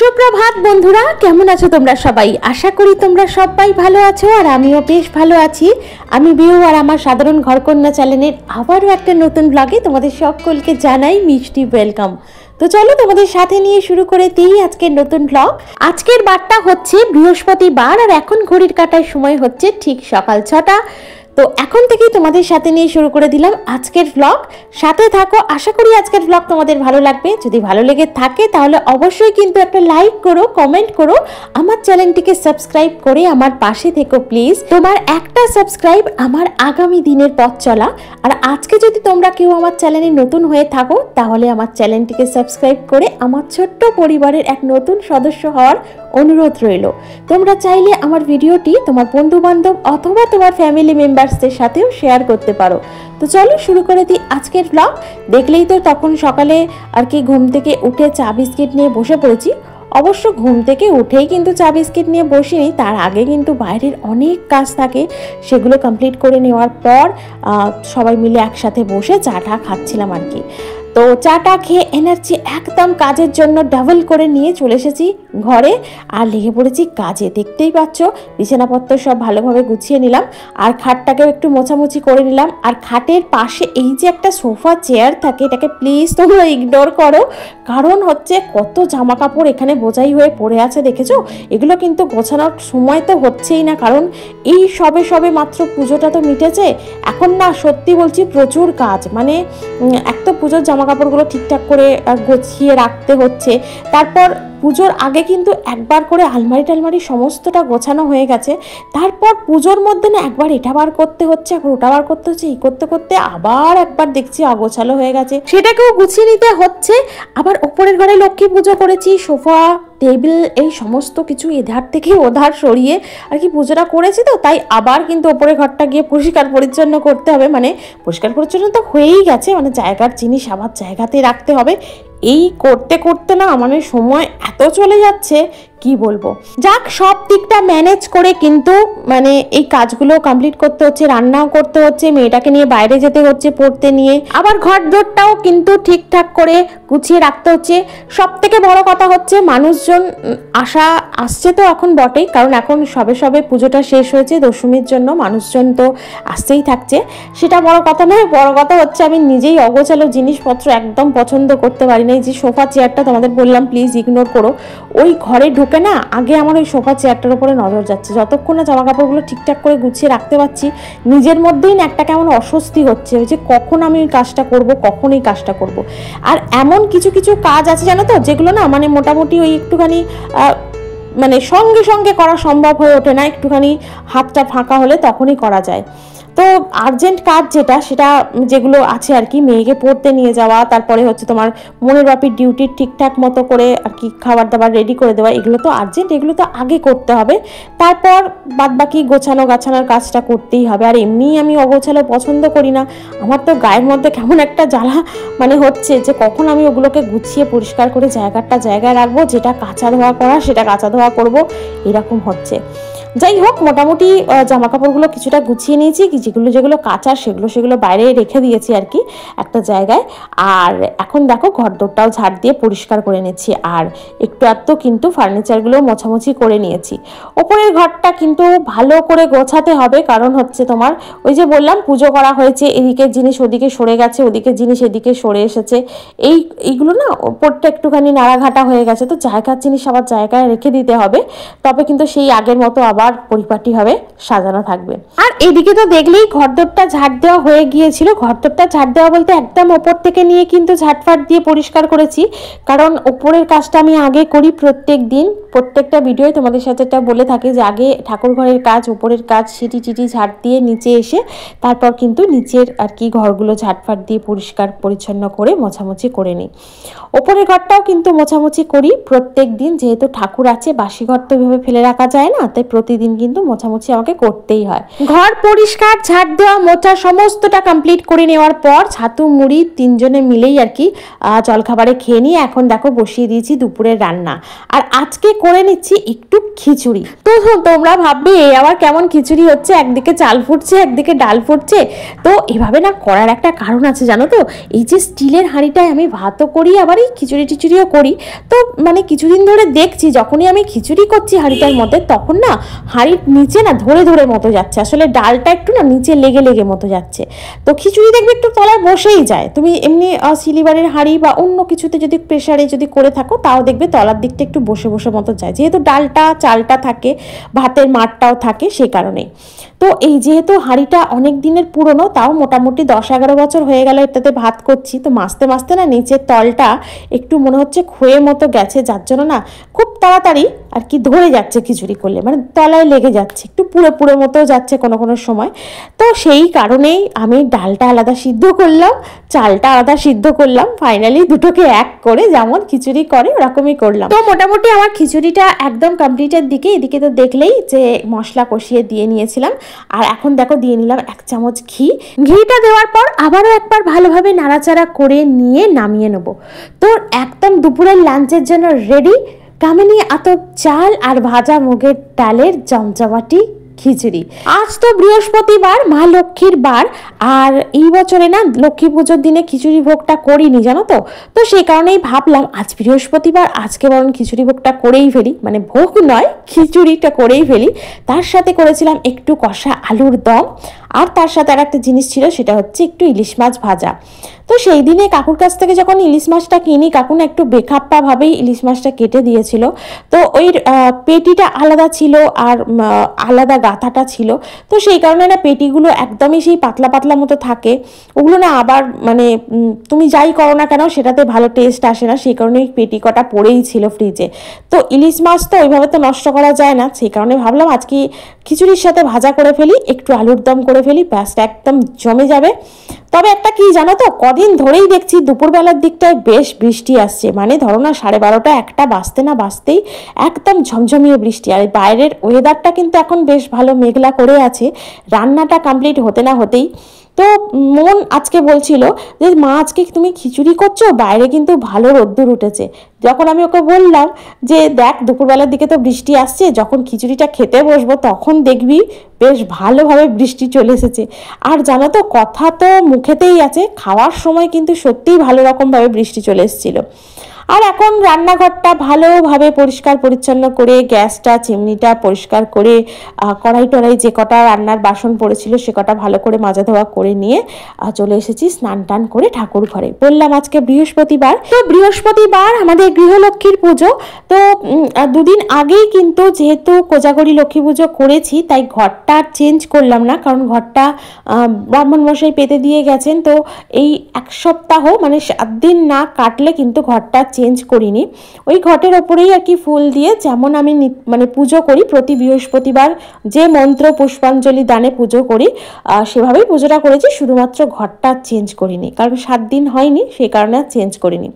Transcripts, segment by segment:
সুপ্রভাত বন্ধুরা, কেমন আছো তোমরা সবাই? আশা করি তোমরা সবাই ভালো আছো আর আমিও বেশ ভালো আছি। আমি বিউ আর আমার সাধারণ ঘরকন্যা চ্যানেলের আবারও একটা নতুন ব্লগে তোমাদের সকলকে জানাই মিষ্টি ওয়েলকাম। তো চলো তোমাদের সাথে নিয়ে শুরু করে দিই আজকের নতুন ব্লগ। আজকের বারটা হচ্ছে বৃহস্পতিবার আর এখন ঘড়ির কাঁটার সময় হচ্ছে ঠিক সকাল 6টা। তো এখন থেকেই তোমাদের সাথে নিয়ে শুরু করে দিলাম আজকের ব্লগ। সাথে থাকো, আশা করি আজকের ব্লগ তোমাদের ভালো লাগবে। যদি ভালো লেগে থাকে তাহলে অবশ্যই কিন্তু একটা লাইক করো, কমেন্ট করো, আমার চ্যানেলটিকে সাবস্ক্রাইব করে আমার পাশে থেকো প্লিজ। তোমার একটা সাবস্ক্রাইব আমার আগামী দিনের পথ চলা। আর আজকে যদি তোমরা কেউ আমার চ্যানেলে নতুন হয়ে থাকো তাহলে আমার চ্যানেলটিকে সাবস্ক্রাইব করে আমার ছোট্ট পরিবারের এক নতুন সদস্য হওয়ার অনুরোধ রইল। তোমরা চাইলে আমার ভিডিওটি তোমার বন্ধু বান্ধব অথবা তোমার ফ্যামিলি মেম্বারসদের সাথেও শেয়ার করতে পারো। তো চলো শুরু করে দিই আজকের ব্লগ। দেখলেই তো তখন সকালে আর কি ঘুম থেকে উঠে চা বিস্কিট নিয়ে বসে পড়েছি। অবশ্য ঘুম থেকে উঠেই কিন্তু চা বিস্কিট নিয়ে বসিনি, তার আগে কিন্তু বাইরের অনেক কাজ থাকে, সেগুলো কমপ্লিট করে নেওয়ার পর সবাই মিলে একসাথে বসে চাটা খাচ্ছিলাম আর কি। তো চাটা খেয়ে এনার্জি একদম কাজের জন্য ডাবল করে নিয়ে চলে এসেছি ঘরে আর লেগে পড়েছি কাজে। দেখতেই পাচ্ছ বিছানাপত্র সব ভালোভাবে গুছিয়ে নিলাম আর খাটটাকেও একটু মোছামুছি করে নিলাম। আর খাটের পাশে এই যে একটা সোফা চেয়ার থাকে, এটাকে প্লিজ তোমরা ইগনোর করো, কারণ হচ্ছে কত জামা কাপড় এখানে বোঝাই হয়ে পড়ে আছে দেখেছো। এগুলো কিন্তু গোছানোর সময় তো হচ্ছেই না, কারণ এই সবে মাত্র পুজোটা তো মিটেছে। এখন না সত্যি বলছি প্রচুর কাজ, মানে এক তো পুজোর জামা কাপড়গুলো ঠিকঠাক করে গুছিয়ে রাখতে হচ্ছে, তারপর পুজোর আগে কিন্তু একবার করে আলমারি সমস্তটা গোছানো হয়ে গেছে, তারপর পুজোর মধ্যে না একবার এটা বার করতে হচ্ছে, একবার ওটা বার করতে হচ্ছে, এই করতে করতে আবার একবার দেখছি অগোছালো হয়ে গেছে, সেটাকেও গুছিয়ে নিতে হচ্ছে। আবার ওপরের ঘরে লক্ষ্মী পুজো করেছি, সোফা টেবিল এই সমস্ত কিছু এধার থেকে ওধার সরিয়ে আর কি পুজোটা করেছি, তো তাই আবার কিন্তু ওপরের ঘরটা গিয়ে পরিষ্কার পরিচ্ছন্ন করতে হবে। মানে পরিষ্কার পরিচ্ছন্ন তো হয়েই গেছে, মানে জায়গার জিনিস আবার জায়গাতে রাখতে হবে। এই করতে করতে না মানে সময় এত চলে যাচ্ছে কি বলবো। যাক, সব দিকটা ম্যানেজ করে কিন্তু মানে এই কাজগুলো কমপ্লিট করতে হচ্ছে, রান্নাও করতে হচ্ছে, মেয়েটাকে নিয়ে বাইরে যেতে হচ্ছে পড়তে নিয়ে, আবার ঘর দোরটাও কিন্তু ঠিকঠাক করে গুছিয়ে রাখতে হচ্ছে। সব থেকে বড় কথা হচ্ছে মানুষজন আসছে তো এখন বটেই, কারণ এখন সবে পুজোটা শেষ হয়েছে, দশমীর জন্য মানুষজন তো আসতেই থাকছে, সেটা বড় কথা নয়। বড় কথা হচ্ছে আমি নিজেই অগোছালো জিনিসপত্র একদম পছন্দ করতে পারি না। এই যে সোফা চেয়ারটা তোমাদের বললাম প্লিজ ইগনোর করো, ওই ঘরে ঢুকে না আগে আমার ওই সোফা চেয়ারটার উপরে নজর যাচ্ছে। যতক্ষণ না জামা কাপড়গুলো ঠিকঠাক করে গুছিয়ে রাখতে পারছি নিজের মধ্যেই না একটা কেমন অস্বস্তি হচ্ছে যে কখন আমি ওই কাজটা করব, কখন এই কাজটা করব। আর এমন কিছু কাজ আছে জানো তো, যেগুলো না মানে মোটামুটি ওই একটুখানি মানে সঙ্গে করা সম্ভব হয়ে ওঠে না, একটুখানি হাতটা ফাঁকা হলে তখনই করা যায়। তো আর্জেন্ট কাজ সেটা যেগুলো আছে আর কি, মেয়েকে পড়তে নিয়ে যাওয়া, তারপরে হচ্ছে তোমার মনের বাপির ডিউটি ঠিকঠাক মতো করে আর কি খাবার দাবার রেডি করে দেওয়া, এগুলো তো আর্জেন্ট, এগুলো তো আগে করতে হবে। তারপর বাদবাকি গাছানোর কাজটা করতেই হবে। আর এমনি আমি অগোছালো পছন্দ করি না, আমার তো গায়ের মধ্যে কেমন একটা জ্বালা মানে হচ্ছে যে কখন আমি ওগুলোকে গুছিয়ে পরিষ্কার করে জায়গায় রাখবো, যেটা কাঁচা ধোয়া করা সেটা কাঁচা ধোয়া করবো, এরকম হচ্ছে। যাই হোক, মোটামুটি জামা কাপড়গুলো কিছুটা গুছিয়ে নিয়েছি, যেগুলো কাঁচা সেগুলো বাইরে রেখে দিয়েছি আর কি একটা জায়গায়। আর এখন দেখো ঘরদোরটাও ঝাড় দিয়ে পরিষ্কার করে নিচ্ছি, আর একটু কিন্তু ফার্নিচারগুলো মোছামুছি করে নিয়েছি। ওপরের ঘরটা কিন্তু ভালো করে গোছাতে হবে, কারণ হচ্ছে তোমার ওই যে বললাম পুজো করা হয়েছে, এদিকের জিনিস ওদিকে সরে গেছে, ওদিকের জিনিস এদিকে সরে এসেছে, এইগুলো না ওপরটা একটুখানি নাড়াঘাটা হয়ে গেছে, তো জায়গার জিনিস আবার জায়গায় রেখে দিতে হবে, তবে কিন্তু সেই আগের মতো আবার পরিপাটি হবে, সাজানো থাকবে। আর এদিকে তো দেখলেই ঘরদোরটা ঝাড় দেওয়া হয়ে গিয়েছিল। ঘরদোরটা ঝাড় দেওয়া বলতে একদম ওপর থেকে নিয়ে কিন্তু ঝাড়ফাট দিয়ে পরিষ্কার করেছি, কারণ ওপরের কাজটা আমি আগে করি প্রত্যেক দিন, প্রত্যেকটা ভিডিওয় তোমাদের সাথে এটা বলে থাকি যে আগে ঠাকুর ঘরের কাজ, উপরের কাজ সিটি ঝাড় দিয়ে নিচে এসে তারপর কিন্তু নিচের আর কি ঘরগুলো ঝাড়ফাট দিয়ে পরিষ্কার পরিচ্ছন্ন করে মোছামুছি করে নিই। ওপরের ঘরটাও কিন্তু মোছামুছি করি প্রত্যেক দিন, যেহেতু ঠাকুর আছে, বাসি ঘর তো এভাবে ফেলে রাখা যায় না, তাই প্রতি প্রতিদিন কিন্তু মোছামুছি আমাকে করতেই হয়। ঘর পরিষ্কার, ঝাড় দেওয়া, মোছা সমস্তটা কমপ্লিট করে নেওয়ার পর ছাতু মুড়ি তিনজনে মিলেই আর কি জলখাবারে খেয়ে নিয়ে এখন দেখো বসিয়ে দিয়েছি দুপুরের রান্না। আর আজকে করে নিচ্ছি একটু খিচুড়ি। তো তোমরা ভাববে আবার কেমন খিচুড়ি হচ্ছে, একদিকে চাল ফুটছে একদিকে ডাল ফুটছে। তো এভাবে না করার একটা কারণ আছে জানো তো, এই যে স্টিলের হাঁড়িটায় আমি ভাতও করি আবার এই খিচুড়ি টিচুড়িও করি। তো মানে কিছুদিন ধরে দেখছি যখনই আমি খিচুড়ি করছি হাঁড়িটার মধ্যে তখন না হাঁড়ির নিচে না ধরে ধরে মতো যাচ্ছে, আসলে ডালটা একটু না নিচে লেগে লেগে মতো যাচ্ছে। তো খিচুড়ি দেখবে একটু তলায় বসেই যায়, তুমি এমনি সিলিভারের হাঁড়ি বা অন্য কিছুতে যদি প্রেশারে যদি করে থাকো তাও দেখবে তলার দিকটা একটু বসে বসে মতো যায়, যেহেতু ডালটা চালটা থাকে ভাতের মাঠটাও থাকে সেই কারণেই। তো এই যেহেতু হাঁড়িটা অনেক দিনের পুরনো, তাও মোটামুটি 10-11 বছর হয়ে গেল এটাতে ভাত করছি, তো মাঝতে মাঝতে না নিচের তলটা একটু মনে হচ্ছে ক্ষয়ে মতো গেছে, যার জন্য না খুব তাড়াতাড়ি আর কি ধরে যাচ্ছে খিচুড়ি করলে, মানে তলায় লেগে যাচ্ছে, একটু পুরো পুরো মতো যাচ্ছে কোনো কোনো সময়। তো সেই কারণেই আমি ডালটা আলাদা সিদ্ধ করলাম, চালটা আলাদা সিদ্ধ করলাম, ফাইনালি দুটোকে এক করে যেমন খিচুড়ি করে ওরকমই করলাম। তো মোটামুটি আমার খিচুড়িটা একদম কমপ্লিটের দিকে, এদিকে তো দেখলেই যে মশলা কষিয়ে দিয়ে নিয়েছিলাম। আর এখন দেখো দিয়ে নিলাম 1 চামচ ঘি। ঘিটা দেওয়ার পর আবারও একবার ভালোভাবে নাড়াচাড়া করে নিয়ে নামিয়ে নেব। তো একদম দুপুরের লাঞ্চের জন্য রেডি কামিনী আতপ চাল আর ভাজা মুগের ডালের জমজমাটি খিচুড়ি। আজ তো বৃহস্পতিবার, মা লক্ষ্মীর বার, আর এই বছরে না লক্ষ্মী পুজোর দিনে খিচুড়ি ভোগটা করিনি জানো তো। তো সেই কারণেই ভাবলাম আজ বৃহস্পতিবার, আজকে বরং খিচুড়ি ভোগটা করেই ফেলি, মানে ভোগ নয় খিচুড়িটা করেই ফেলি। তার সাথে করেছিলাম একটু কষা আলুর দম, আর তার সাথে আর একটা জিনিস ছিল সেটা হচ্ছে একটু ইলিশ মাছ ভাজা। তো সেই দিনে কাকুর কাছ থেকে যখন ইলিশ মাছটা কিনি, কাকু না একটু বেখাপ্পাভাবেই ইলিশ মাছটা কেটে দিয়েছিল। তো ওই পেটিটা আলাদা ছিল আর আলাদা গাথাটা ছিল, তো সেই কারণে না পেটিগুলো একদমই সেই পাতলা পাতলা মতো থাকে, ওগুলো না আবার মানে তুমি যাই করো না কেন সেটাতে ভালো টেস্ট আসে না, সেই কারণে পেটি কটা পড়েই ছিল ফ্রিজে। তো ইলিশ মাছ তো ওইভাবে তো নষ্ট করা যায় না, সেই কারণে ভাবলাম আজকে খিচুড়ির সাথে ভাজা করে ফেলি, একটু আলুর দম করে ফেলি, ব্যাসটা একদম জমে যাবে। তবে একটা কি জানো তো, কদিন ধরেই দেখছি দুপুরবেলার দিকটায় বেশ বৃষ্টি আসছে, মানে ধরো না 12:30 1টা বাজতে না বাজতেই একদম ঝমঝমিয়ে বৃষ্টি। আর বাইরের ওয়েদারটা কিন্তু এখন বেশ ভালো মেঘলা করে আছে, রান্নাটা কমপ্লিট হতে না হতেই। তো মন আজকে বলছিল যে মা আজকে তুমি খিচুড়ি করছো, বাইরে কিন্তু ভালো রোদ্দুর উঠেছে। যখন আমি ওকে বললাম যে দেখ দুপুরবেলার দিকে তো বৃষ্টি আসছে, যখন খিচুড়িটা খেতে বসবো তখন দেখবি বেশ ভালোভাবে বৃষ্টি চলে এসেছে। আর জানো তো কথা তো মুখেতেই আছে, খাওয়ার সময় কিন্তু সত্যিই ভালো রকমভাবে বৃষ্টি চলে এসেছিলো। আর এখন রান্নাঘরটা ভালোভাবে পরিষ্কার পরিচ্ছন্ন করে, গ্যাসটা চিমনিটা পরিষ্কার করে, কড়াই টড়াই যে কটা রান্নার বাসন পড়েছিল সে কটা ভালো করে মাজা ধোয়া করে নিয়ে চলে এসেছি স্নান টান করে ঠাকুর ঘরে। বললাম আজকে বৃহস্পতিবার, তো বৃহস্পতিবার আমাদের গৃহলক্ষ্মীর পুজো। তো দুদিন আগেই কিন্তু যেহেতু কোজাগরি লক্ষ্মী পুজো করেছি তাই ঘরটা চেঞ্জ করলাম না, কারণ ঘরটা ব্রাহ্মণ মশাই পেতে দিয়ে গেছেন। তো এই 1 সপ্তাহ মানে 7 দিন না কাটলে কিন্তু ঘরটা চেঞ্জ করিনি। ওই ঘটের ওপরেই আর কি ফুল দিয়ে যেমন আমি মানে পুজো করি প্রতি বৃহস্পতিবার, যে মন্ত্র পুষ্পাঞ্জলি দানে পুজো করি সেভাবেই পুজোটা করেছি, শুধুমাত্র ঘরটা চেঞ্জ করিনি, কারণ 7 দিন হয়নি সেই কারণে আর চেঞ্জ করিনি।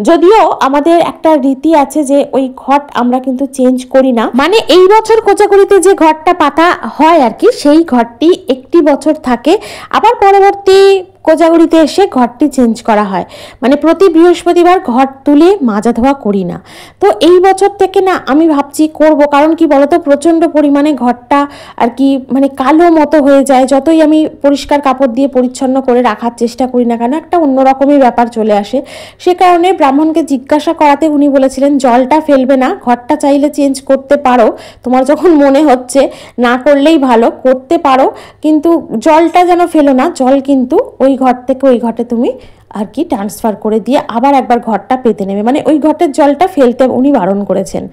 যদিও আমাদের একটা রীতি আছে যে ওই ঘট আমরা কিন্তু চেঞ্জ করি না, মানে এই বছর কোজাগরিতে যে ঘরটা পাতা হয় আর কি সেই ঘরটি একটি বছর থাকে, আবার পরবর্তী কোজাগরিতে এসে ঘরটি চেঞ্জ করা হয়, মানে প্রতি বৃহস্পতিবার ঘর তুলে মাজা ধোয়া করি না। তো এই বছর থেকে না আমি ভাবছি করব, কারণ কি বলতো প্রচণ্ড পরিমাণে ঘরটা আর কি মানে কালো মতো হয়ে যায়, যতই আমি পরিষ্কার কাপড় দিয়ে পরিচ্ছন্ন করে রাখার চেষ্টা করি না কেন একটা অন্যরকমই ব্যাপার চলে আসে। সে কারণে ব্রাহ্মণকে জিজ্ঞাসা করাতে উনি বলেছিলেন জলটা ফেলবে না, ঘরটা চাইলে চেঞ্জ করতে পারো, তোমার যখন মনে হচ্ছে না করলেই ভালো, করতে পারো, কিন্তু জলটা যেন ফেলো না, জল কিন্তু ওই ঘর থেকে ওই ঘটে তুমি আর কি ট্রান্সফার করে দিয়ে আবার একবার ঘরটা পেতে নেবে, মানে ওই ঘটের জলটা ফেলতে উনি বারণ করেছেন।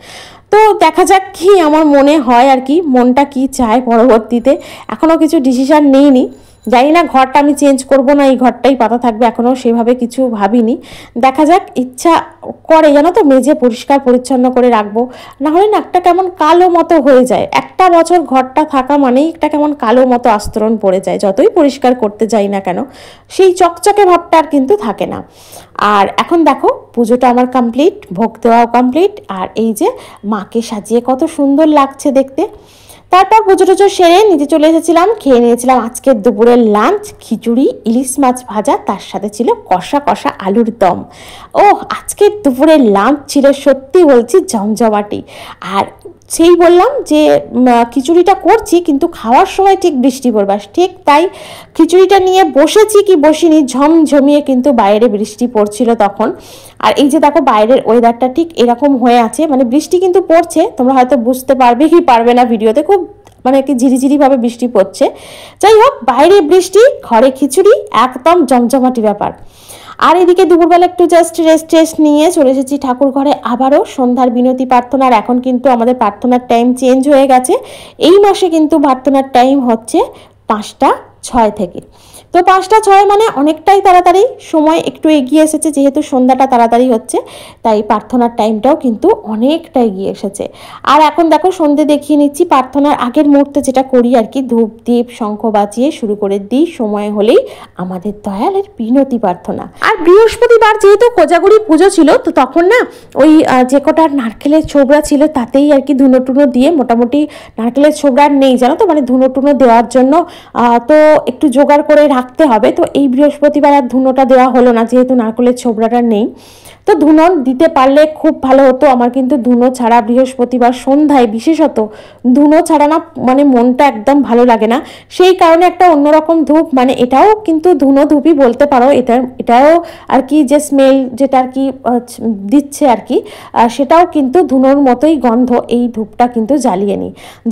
তো দেখা যাক কি আমার মনে হয় আর কি, মনটা কি চায় পরবর্তীতে, এখনও কিছু ডিসিশন নেইনি। জানি না ঘরটা আমি চেঞ্জ করব না এই ঘরটাই পাতা থাকবে, এখনও সেভাবে কিছু ভাবিনি, দেখা যাক। ইচ্ছা করে জানো তো মেজে পরিষ্কার পরিচ্ছন্ন করে রাখবো, না হলে না একটা কেমন কালো মতো হয়ে যায়, একটা বছর ঘরটা থাকা মানেই একটা কেমন কালো মতো আস্তরণ পড়ে যায়, যতই পরিষ্কার করতে যাই না কেন সেই চকচকে ভাবটা আর কিন্তু থাকে না। আর এখন দেখো পুজোটা আমার কমপ্লিট, ভোগ দেওয়াও কমপ্লিট, আর এই যে মাকে সাজিয়ে কত সুন্দর লাগছে দেখতে। তারপর পুজো টুজো সেরে নিচে চলে এসেছিলাম, খেয়ে নিয়েছিলাম আজকের দুপুরের লাঞ্চ, খিচুড়ি, ইলিশ মাছ ভাজা, তার সাথে ছিল কষা কষা আলুর দম। ও আজকের দুপুরের লাঞ্চ ছিল সত্যি বলছি জমজমাটি। আর সেই বললাম যে খিচুড়িটা করছি কিন্তু খাওয়ার সময় ঠিক বৃষ্টি পড়বে, ঠিক তাই খিচুড়িটা নিয়ে বসেছি কি বসিনি, ঝমঝমিয়ে কিন্তু বাইরে বৃষ্টি পড়ছিল তখন। আর এই যে দেখো বাইরের ওয়েদারটা ঠিক এরকম হয়ে আছে, মানে বৃষ্টি কিন্তু পড়ছে, তোমরা হয়তো বুঝতে পারবে কি পারবে না ভিডিওতে, খুব মানে কি ঝিরিঝিরিভাবে বৃষ্টি পড়ছে। যাই হোক, বাইরে বৃষ্টি, ঘরে খিচুড়ি, একদম জমজমাটি ব্যাপার। আর এদিকে দুপুরবেলা একটু জাস্ট রেস্ট নিয়ে চলে এসেছি ঠাকুর ঘরে, আবারও সন্ধ্যার বিনতি প্রার্থনার। এখন কিন্তু আমাদের প্রার্থনার টাইম চেঞ্জ হয়ে গেছে, এই মাসে কিন্তু প্রার্থনার টাইম হচ্ছে 5টা 6 থেকে। তো 5টা 6 মানে অনেকটাই তাড়াতাড়ি, সময় একটু এগিয়ে এসেছে, যেহেতু সন্ধ্যাটা তাড়াতাড়ি হচ্ছে তাই প্রার্থনার টাইমটাও কিন্তু অনেকটা এগিয়ে এসেছে। আর এখন দেখো সন্ধ্যে দেখিয়ে নিচ্ছি, প্রার্থনার আগের মুহূর্তে যেটা করি আর কি, ধূপ দীপ শঙ্খ বাজিয়ে শুরু করে দিই সময় হলেই আমাদের দয়ালের বিনতি প্রার্থনা। আর বৃহস্পতিবার যেহেতু কোজাগরি পুজো ছিল, তো তখন না ওই যে কটার নারকেলের ছোবড়া ছিল তাতেই আর কি ধুনো টুনো দিয়ে, মোটামুটি নারকেলের ছোবড়া নেই জানো তো, মানে ধুনো টুনো দেওয়ার জন্য তো একটু জোগাড় করে রাখতে হবে। তো এই বৃহস্পতিবার আর ধুনোটা দেওয়া হলো না, যেহেতু নারকেলের ছোবড়াটা নেই। তো ধুনো দিতে পারলে খুব ভালো হতো। আমার কিন্তু ধুনো ছাড়া বৃহস্পতিবার সন্ধ্যায় বিশেষত ধুনো ছাড়া না মানে মনটা একদম ভালো লাগে না। সেই কারণে একটা অন্যরকম ধূপ, মানে এটাও কিন্তু ধুনো ধূপই বলতে পারো, এটাও আর কি যে স্মেল যেটা আর কি দিচ্ছে আর কি, সেটাও কিন্তু ধুনোর মতোই গন্ধ। এই ধূপটা কিন্তু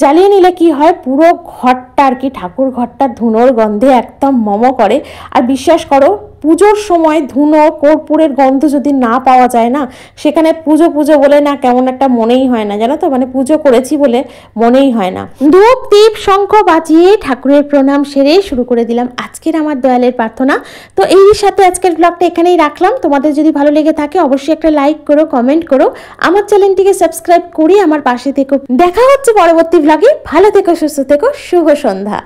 জ্বালিয়ে নিলে কি হয়, পুরো ঘরটা আর কি, ঠাকুর ঘরটা ধুনোর গন্ধে একদম মম করে। আর বিশ্বাস করো, পুজোর সময় ধুনো কর্পূরের গন্ধ যদি না পাওয়া যায় না, সেখানে পুজো বলে না কেমন একটা মনেই হয় না, জানো তো, মানে পুজো করেছি বলে মনেই হয় না। ধূপ দীপ শঙ্খ বাজিয়ে ঠাকুরের প্রণাম সেরে শুরু করে দিলাম আজকের আমার দয়ালের প্রার্থনা। তো এই সাথে আজকের ব্লগটা এখানেই রাখলাম। তোমাদের যদি ভালো লেগে থাকে অবশ্যই একটা লাইক করো, কমেন্ট করো, আমার চ্যানেলটিকে সাবস্ক্রাইব করে আমার পাশে থেকো। দেখা হচ্ছে পরবর্তী ব্লগে। ভালো থেকো, সুস্থ থেকো, শুভ সন্ধ্যা।